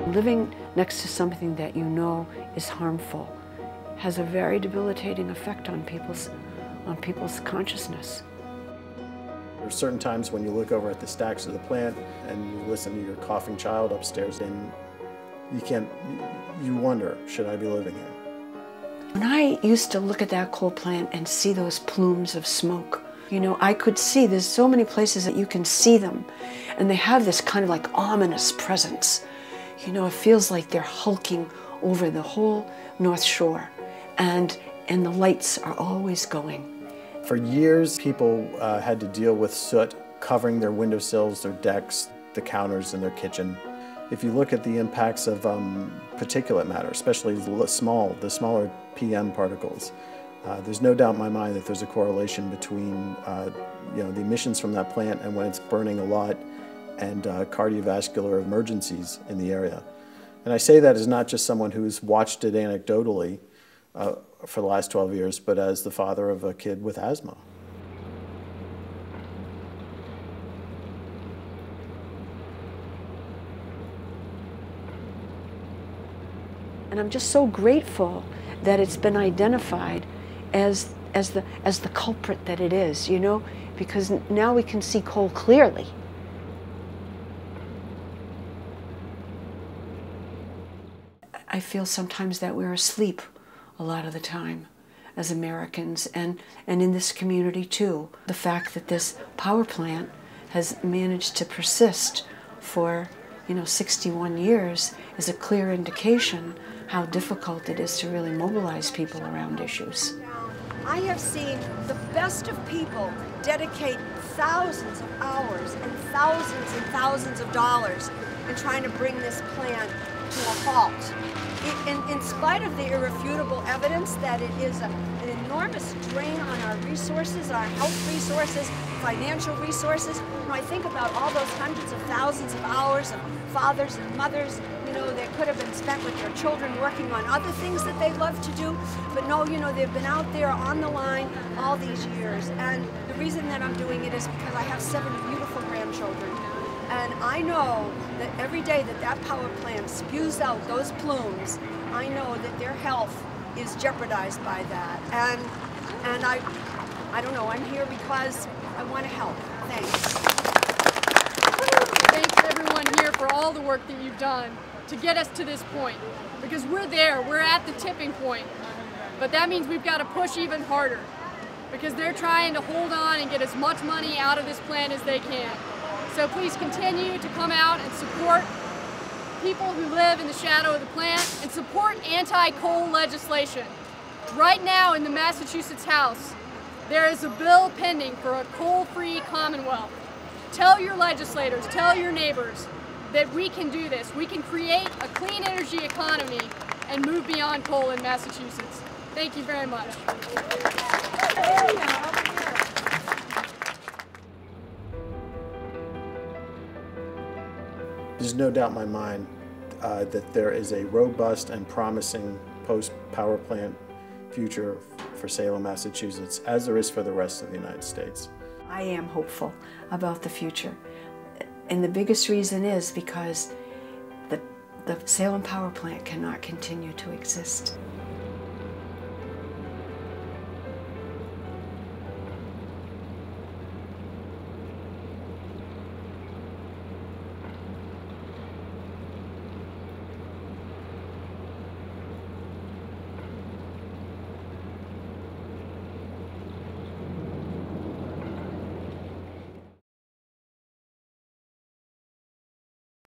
Living next to something that you know is harmful has a very debilitating effect on people's consciousness. There are certain times when you look over at the stacks of the plant and you listen to your coughing child upstairs and you wonder, should I be living here? When I used to look at that coal plant and see those plumes of smoke, you know, I could see there's so many places that you can see them, and they have this kind of like ominous presence. You know, it feels like they're hulking over the whole North Shore, and the lights are always going. For years, people had to deal with soot covering their windowsills, their decks, the counters in their kitchen. If you look at the impacts of particulate matter, especially the smaller PM particles, there's no doubt in my mind that there's a correlation between the emissions from that plant and when it's burning a lot and cardiovascular emergencies in the area. And I say that as not just someone who's watched it anecdotally for the last 12 years, but as the father of a kid with asthma. And I'm just so grateful that it's been identified as the culprit that it is, you know, because now we can see coal clearly. I feel sometimes that we're asleep a lot of the time as Americans, and in this community too. The fact that this power plant has managed to persist for 61 years is a clear indication how difficult it is to really mobilize people around issues. I have seen the best of people dedicate thousands of hours and thousands of dollars in trying to bring this plant to a halt. In spite of the irrefutable evidence that it is an enormous drain on our resources, our health resources, financial resources, I think about all those hundreds of thousands of hours of fathers and mothers, that could have been spent with their children working on other things that they love to do, but no, they've been out there on the line all these years. And the reason that I'm doing it is because I have 7 beautiful grandchildren. And I know that every day that that power plant spews out those plumes, I know that their health is jeopardized by that. And I don't know, I'm here because I want to help. Thanks. Thanks everyone here for all the work that you've done to get us to this point. Because we're there, we're at the tipping point. But that means we've got to push even harder. Because they're trying to hold on and get as much money out of this plant as they can. So please continue to come out and support people who live in the shadow of the plant and support anti-coal legislation. Right now in the Massachusetts House, there is a bill pending for a coal-free Commonwealth. Tell your legislators, tell your neighbors that we can do this. We can create a clean energy economy and move beyond coal in Massachusetts. Thank you very much. There's no doubt in my mind that there is a robust and promising post-power plant future for Salem, Massachusetts, as there is for the rest of the United States. I am hopeful about the future. And the biggest reason is because the Salem power plant cannot continue to exist.